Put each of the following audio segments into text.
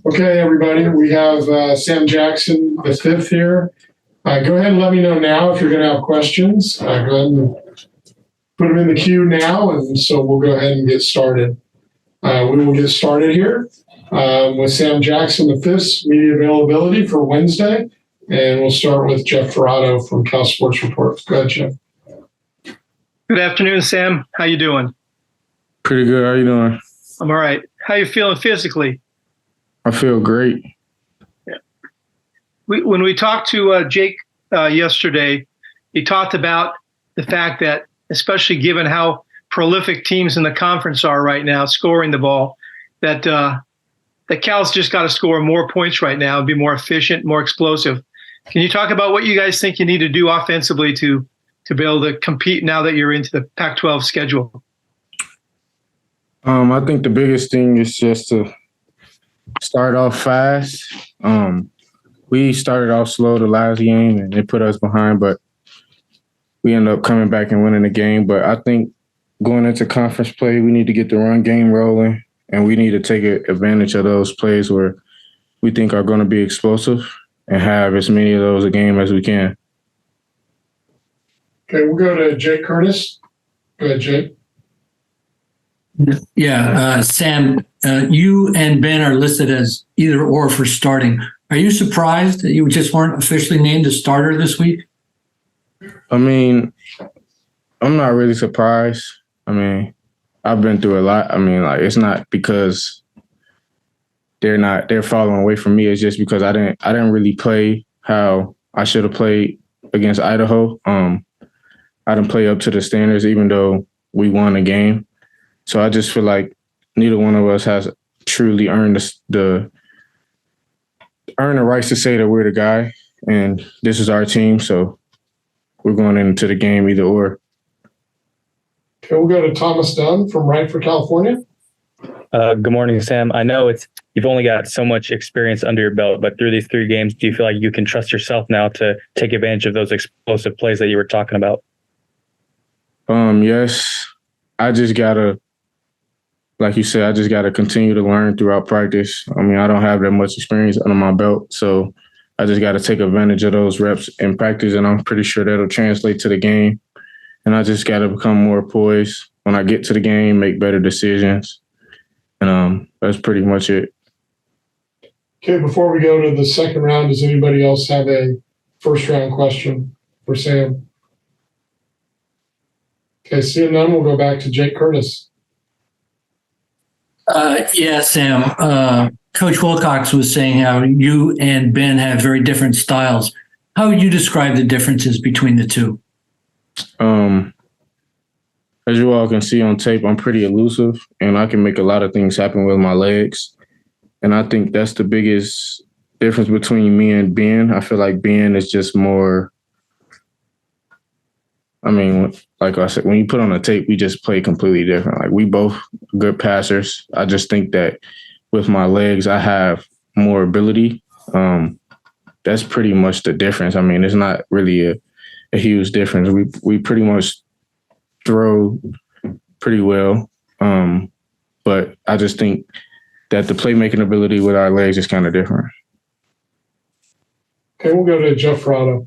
Okay, everybody, we have Sam Jackson, the fifth here. Go ahead and let me know now if you're going to have questions. Go ahead and put them in the queue now, and so we'll go ahead and get started. We will get started here with Sam Jackson, the fifth's media availability for Wednesday, and we'll start with Jeff Frano from Cal Sports Report. Go ahead, Jeff. Good afternoon, Sam. How you doing? Pretty good. How you doing? I'm all right. How you feeling physically? I feel great. Yeah. When we talked to Jake yesterday, he talked about the fact that, especially given how prolific teams in the conference are right now, scoring the ball, that Cal's just got to score more points right now and be more efficient, more explosive. Can you talk about what you guys think you need to do offensively to be able to compete now that you're into the Pac-12 schedule? I think the biggest thing is just to start off fast. We started off slow the last game and it put us behind, but we ended up coming back and winning the game. But I think going into conference play, we need to get the run game rolling, and we need to take advantage of those plays where we think are going to be explosive and have as many of those a game as we can. Okay, we'll go to Jake Curtis. Go ahead, Jake. Yeah, Sam, you and Ben are listed as either or for starting. Are you surprised that you just weren't officially named a starter this week? I mean, I'm not really surprised. I mean, I've been through a lot. I mean, like, it's not because they're falling away from me. It's just because I didn't really play how I should have played against Idaho. I didn't play up to the standards, even though we won a game. So I just feel like neither one of us has truly earned the rights to say that we're the guy and this is our team. So we're going into the game either or. Okay, we'll go to Thomas Dunn from Right for California. Good morning, Sam. I know you've only got so much experience under your belt, but through these 3 games, do you feel like you can trust yourself now to take advantage of those explosive plays that you were talking about? Yes. I just gotta, like you said, I just gotta continue to learn throughout practice. I mean, I don't have that much experience under my belt, so I just gotta take advantage of those reps in practice, and I'm pretty sure that'll translate to the game. And I just gotta become more poised when I get to the game, make better decisions. And that's pretty much it. Okay, before we go to the second round, does anybody else have a first round question for Sam? Okay, seeing none, we'll go back to Jake Curtis. Yeah, Sam. Coach Wilcox was saying how you and Ben have very different styles. How would you describe the differences between the two? As you all can see on tape, I'm pretty elusive, and I can make a lot of things happen with my legs. And I think that's the biggest difference between me and Ben. I feel like Ben is just more, I mean, like I said, when you put on a tape, we just play completely different. Like, we both good passers. I just think that with my legs, I have more ability. That's pretty much the difference. I mean, it's not really a huge difference. We pretty much throw pretty well. But I just think that the playmaking ability with our legs is kind of different. Okay, we'll go to Jeff Frano.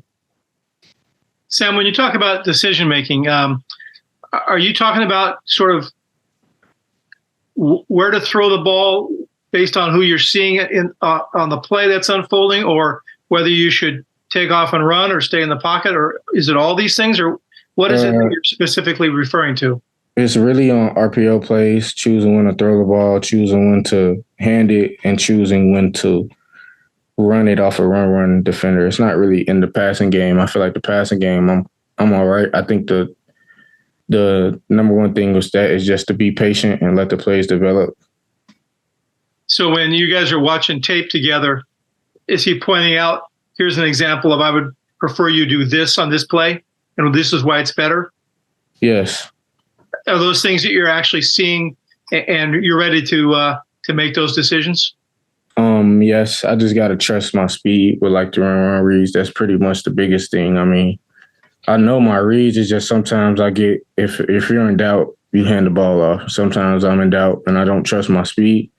Sam, when you talk about decision making, are you talking about sort of where to throw the ball based on who you're seeing on the play that's unfolding, or whether you should take off and run or stay in the pocket, or is it all these things, or what is it that you're specifically referring to? It's really on RPO plays, choosing when to throw the ball, choosing when to hand it, and choosing when to run it off a run defender. It's not really in the passing game. I feel like the passing game, I'm all right. I think the number one thing was that is just to be patient and let the plays develop. So when you guys are watching tape together, is he pointing out, here's an example of, I would prefer you do this on this play, and this is why it's better? Yes. Are those things that you're actually seeing and you're ready to make those decisions? Yes, I just got to trust my speed with like the run reads. That's pretty much the biggest thing. I mean, I know my reads. It's just sometimes I get, if you're in doubt, you hand the ball off. Sometimes I'm in doubt and I don't trust my speed.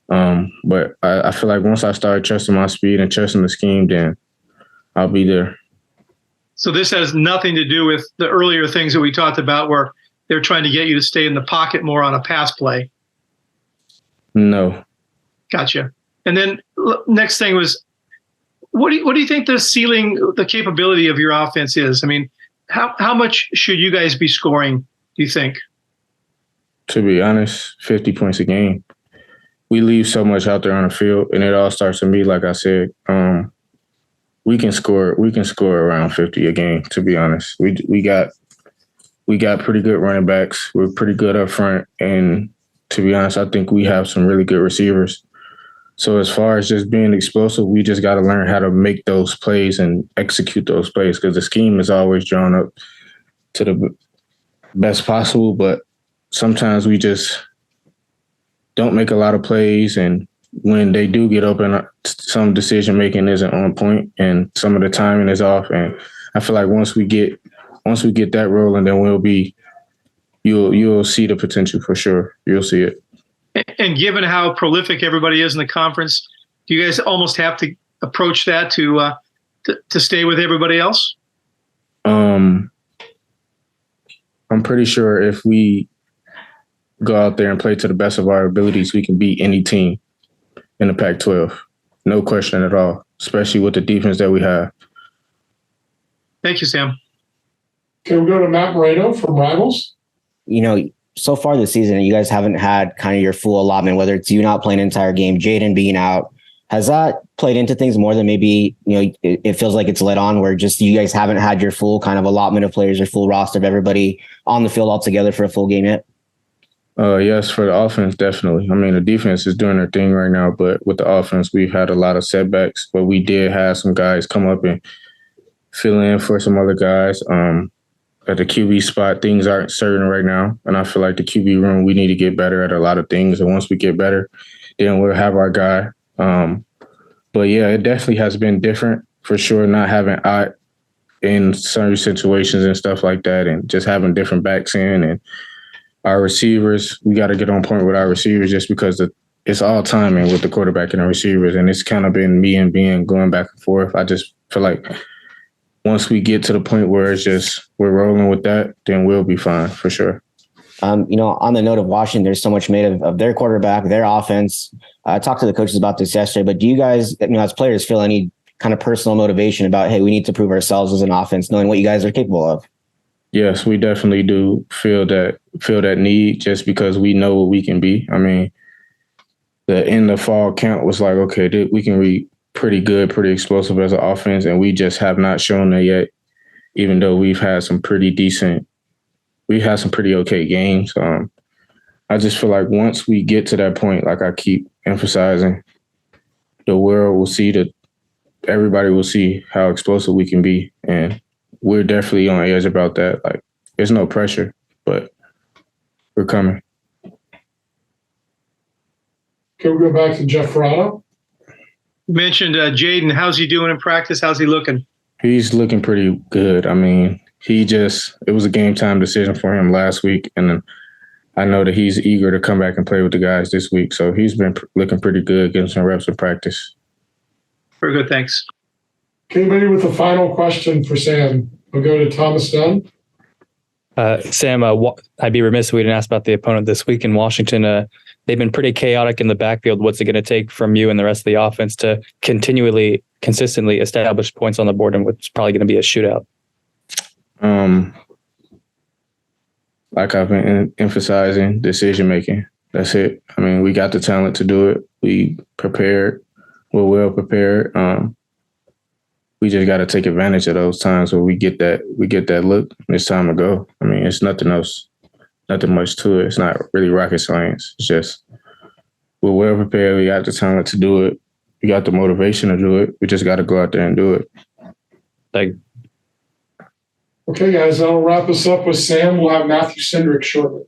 But I feel like once I start trusting my speed and trusting the scheme, then I'll be there. So this has nothing to do with the earlier things that we talked about where they're trying to get you to stay in the pocket more on a pass play. No. Gotcha. And then next thing was, what do you think the ceiling, the capability of your offense is? I mean, how much should you guys be scoring, do you think? To be honest, 50 points a game. We leave so much out there on the field, and it all starts with me. Like I said, we can score around 50 a game. To be honest, we got pretty good running backs. We're pretty good up front, and to be honest, I think we have some really good receivers. So as far as just being explosive, we just got to learn how to make those plays and execute those plays, because the scheme is always drawn up to the best possible, but sometimes we just don't make a lot of plays, and when they do get open, some decision making isn't on point, and some of the timing is off. And I feel like once we get that rolling, then you'll see the potential for sure. You'll see it. And given how prolific everybody is in the conference, do you guys almost have to approach that to stay with everybody else? I'm pretty sure if we go out there and play to the best of our abilities, we can beat any team in the Pac-12. No question at all, especially with the defense that we have. Thank you, Sam. Okay, we'll go to Matt Moreno from Rivals. So far this season, you guys haven't had kind of your full allotment, whether it's you not playing an entire game, Jayden being out. Has that played into things more than maybe, it feels like it's led on, where just you guys haven't had your full kind of allotment of players or full roster of everybody on the field altogether for a full game yet? Yes, for the offense, definitely. I mean, the defense is doing their thing right now, but with the offense, we've had a lot of setbacks, but we did have some guys come up and fill in for some other guys. At the QB spot, things aren't certain right now, and I feel like the QB room, we need to get better at a lot of things, and once we get better, then we'll have our guy. But yeah, it definitely has been different for sure, not having Ott in certain situations and stuff like that, and just having different backs in, and our receivers, we got to get on point with our receivers, just because it's all timing with the quarterback and the receivers, and it's kind of been me and Ben going back and forth. I just feel like once we get to the point where it's just we're rolling with that, then we'll be fine for sure. On the note of Washington, there's so much made of their quarterback, their offense. I talked to the coaches about this yesterday, but do you guys, as players, feel any kind of personal motivation about, hey, we need to prove ourselves as an offense, knowing what you guys are capable of? Yes, we definitely do feel that need, just because we know what we can be. I mean, the end of fall count was like, okay, we can be pretty good, pretty explosive as an offense, and we just have not shown that yet, even though we've had some pretty okay games. I just feel like once we get to that point, like I keep emphasizing, the world will see everybody will see how explosive we can be, and we're definitely on edge about that. Like, there's no pressure, but we're coming. Can we go back to Jeff Frano? You mentioned Jayden. How's he doing in practice? How's he looking? He's looking pretty good. I mean, it was a game time decision for him last week, and I know that he's eager to come back and play with the guys this week. So he's been looking pretty good, getting some reps in practice. Very good, thanks. Anybody with a final question for Sam? We'll go to Thomas Dunn. Sam, I'd be remiss if we didn't ask about the opponent this week in Washington. They've been pretty chaotic in the backfield. What's it going to take from you and the rest of the offense to consistently establish points on the board, and what's probably going to be a shootout? Like I've been emphasizing, decision making. That's it. I mean, we got the talent to do it. We prepared. We're well prepared. We just got to take advantage of those times where we get that look. It's time to go. I mean, it's nothing else, nothing much to it. It's not really rocket science. It's just we're well prepared. We got the talent to do it. We got the motivation to do it. We just got to go out there and do it. Okay, guys, that'll wrap us up with Sam. We'll have Matthew Cindric shortly.